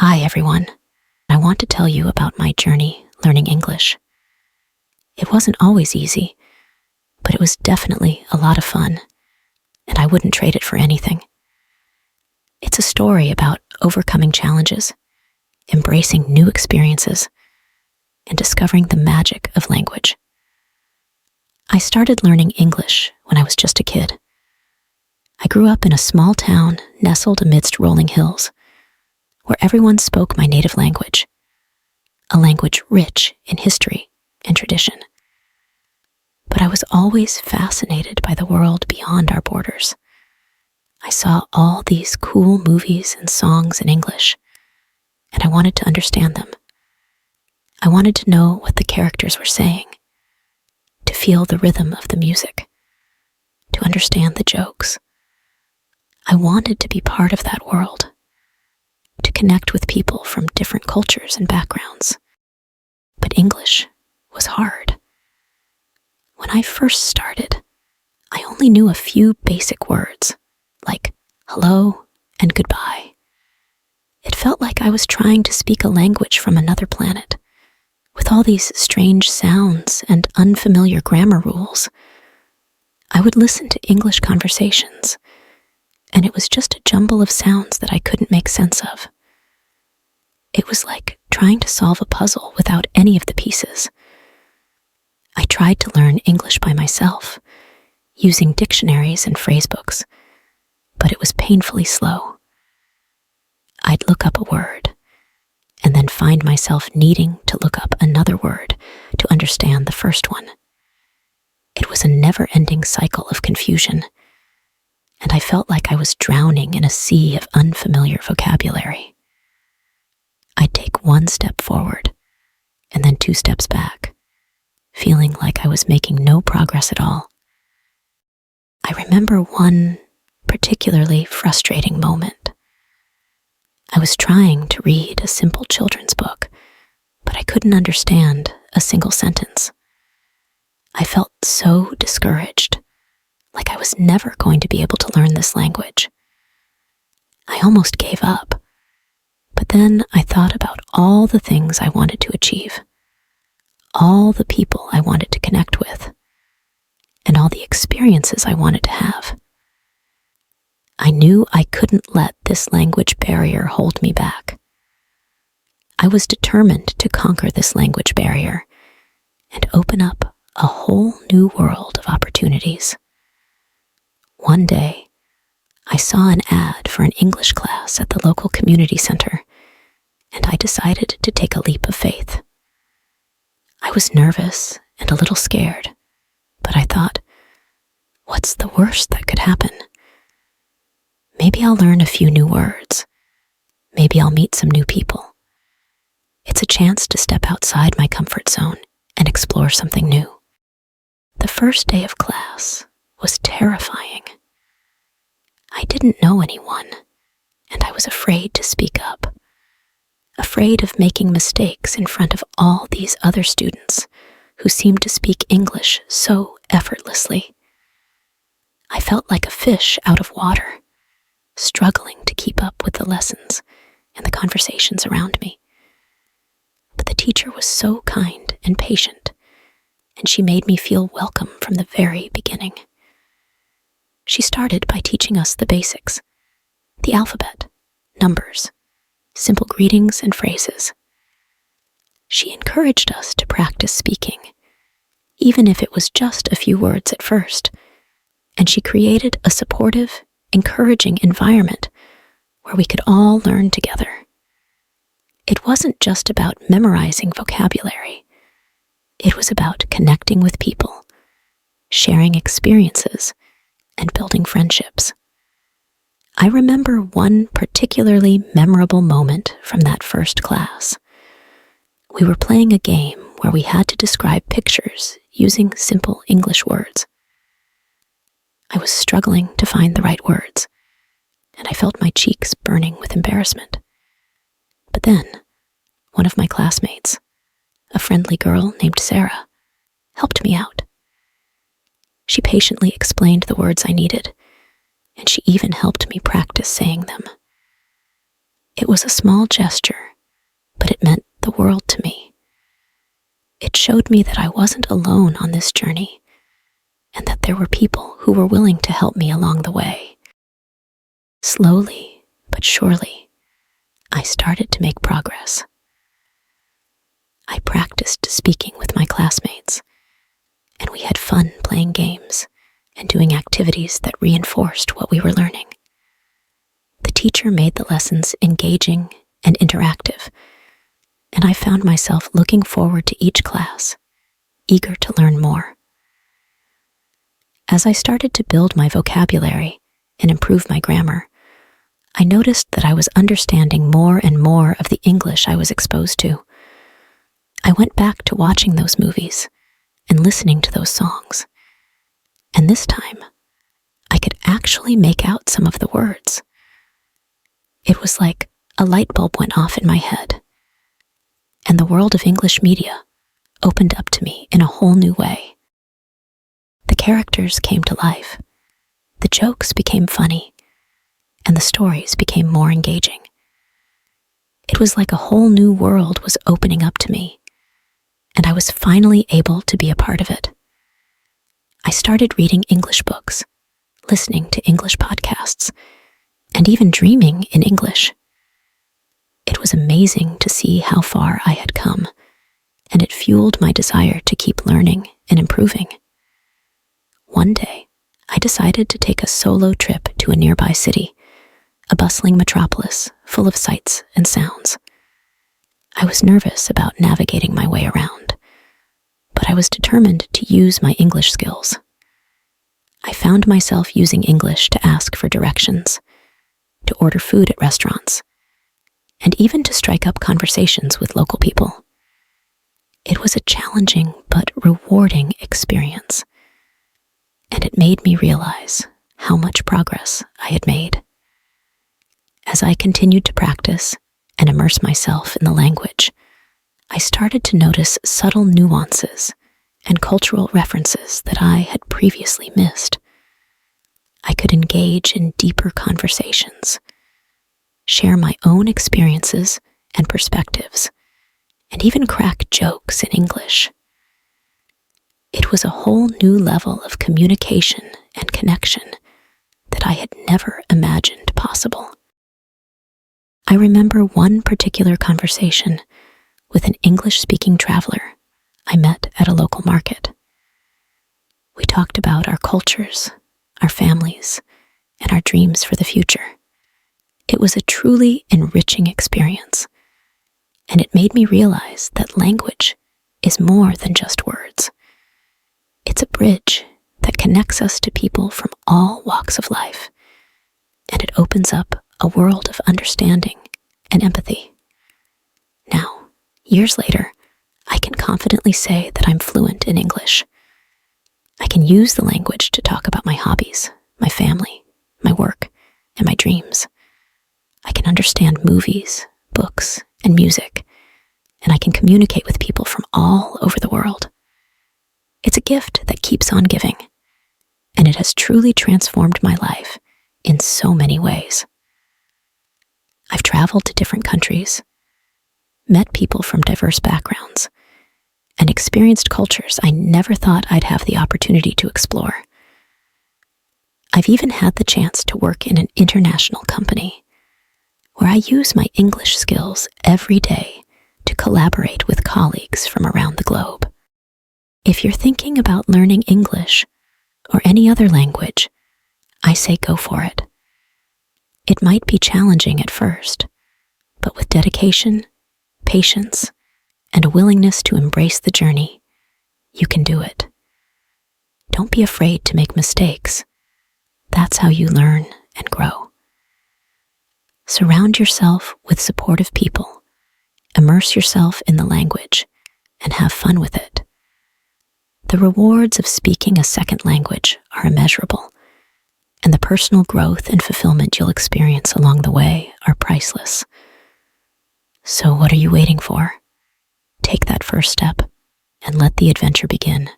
Hi, everyone. I want to tell you about my journey learning English. It wasn't always easy, but it was definitely a lot of fun, and I wouldn't trade it for anything. It's a story about overcoming challenges, embracing new experiences, and discovering the magic of language. I started learning English when I was just a kid. I grew up in a small town nestled amidst rolling hills, where everyone spoke my native language, a language rich in history and tradition. But I was always fascinated by the world beyond our borders. I saw all these cool movies and songs in English, and I wanted to understand them. I wanted to know what the characters were saying, to feel the rhythm of the music, to understand the jokes. I wanted to be part of that world, to connect with people from different cultures and backgrounds. But English was hard. When I first started, I only knew a few basic words, like hello and goodbye. It felt like I was trying to speak a language from another planet, with all these strange sounds and unfamiliar grammar rules. I would listen to English conversations, and it was just a jumble of sounds that I couldn't make sense of. It was like trying to solve a puzzle without any of the pieces. I tried to learn English by myself, using dictionaries and phrasebooks, but it was painfully slow. I'd look up a word, and then find myself needing to look up another word to understand the first one. It was a never-ending cycle of confusion, and I felt like I was drowning in a sea of unfamiliar vocabulary. I'd take one step forward, and then 2 steps back, feeling like I was making no progress at all. I remember one particularly frustrating moment. I was trying to read a simple children's book, but I couldn't understand a single sentence. I felt so discouraged, like I was never going to be able to learn this language. I almost gave up, but then I thought about all the things I wanted to achieve, all the people I wanted to connect with, and all the experiences I wanted to have. I knew I couldn't let this language barrier hold me back. I was determined to conquer this language barrier and open up a whole new world of opportunities. One day, I saw an ad for an English class at the local community center, and I decided to take a leap of faith. I was nervous and a little scared, but I thought, what's the worst that could happen? Maybe I'll learn a few new words. Maybe I'll meet some new people. It's a chance to step outside my comfort zone and explore something new. The first day of class was terrifying. I didn't know anyone, and I was afraid to speak up, afraid of making mistakes in front of all these other students who seemed to speak English so effortlessly. I felt like a fish out of water, struggling to keep up with the lessons and the conversations around me. But the teacher was so kind and patient, and she made me feel welcome from the very beginning. She started by teaching us the basics, the alphabet, numbers, simple greetings and phrases. She encouraged us to practice speaking, even if it was just a few words at first, and she created a supportive, encouraging environment where we could all learn together. It wasn't just about memorizing vocabulary. It was about connecting with people, sharing experiences, and building friendships. I remember one particularly memorable moment from that first class. We were playing a game where we had to describe pictures using simple English words. I was struggling to find the right words, and I felt my cheeks burning with embarrassment. But then, one of my classmates, a friendly girl named Sarah, helped me out. She patiently explained the words I needed, and she even helped me practice saying them. It was a small gesture, but it meant the world to me. It showed me that I wasn't alone on this journey, and that there were people who were willing to help me along the way. Slowly but surely, I started to make progress. I practiced speaking with my classmates, and we had fun playing games and doing activities that reinforced what we were learning. The teacher made the lessons engaging and interactive, and I found myself looking forward to each class, eager to learn more. As I started to build my vocabulary and improve my grammar, I noticed that I was understanding more and more of the English I was exposed to. I went back to watching those movies and listening to those songs, and this time, I could actually make out some of the words. It was like a light bulb went off in my head, and the world of English media opened up to me in a whole new way. The characters came to life, the jokes became funny, and the stories became more engaging. It was like a whole new world was opening up to me, and I was finally able to be a part of it. I started reading English books, listening to English podcasts, and even dreaming in English. It was amazing to see how far I had come, and it fueled my desire to keep learning and improving. One day, I decided to take a solo trip to a nearby city, a bustling metropolis full of sights and sounds. I was nervous about navigating my way around, but I was determined to use my English skills. I found myself using English to ask for directions, to order food at restaurants, and even to strike up conversations with local people. It was a challenging but rewarding experience, and it made me realize how much progress I had made. As I continued to practice and immerse myself in the language, I started to notice subtle nuances and cultural references that I had previously missed. I could engage in deeper conversations, share my own experiences and perspectives, and even crack jokes in English. It was a whole new level of communication and connection that I had never imagined possible. I remember one particular conversation with an English-speaking traveler I met at a local market. We talked about our cultures, our families, and our dreams for the future. It was a truly enriching experience, and it made me realize that language is more than just words. It's a bridge that connects us to people from all walks of life, and it opens up a world of understanding and empathy. Now, years later, I can confidently say that I'm fluent in English. I can use the language to talk about my hobbies, my family, my work, and my dreams. I can understand movies, books, and music, and I can communicate with people from all over the world. It's a gift that keeps on giving, and it has truly transformed my life in so many ways. I've traveled to different countries, met people from diverse backgrounds, and experienced cultures I never thought I'd have the opportunity to explore. I've even had the chance to work in an international company where I use my English skills every day to collaborate with colleagues from around the globe. If you're thinking about learning English or any other language, I say go for it. It might be challenging at first, but with dedication, patience, and a willingness to embrace the journey, you can do it. Don't be afraid to make mistakes. That's how you learn and grow. Surround yourself with supportive people, immerse yourself in the language, and have fun with it. The rewards of speaking a second language are immeasurable, and the personal growth and fulfillment you'll experience along the way are priceless. So what are you waiting for? Take that first step and let the adventure begin.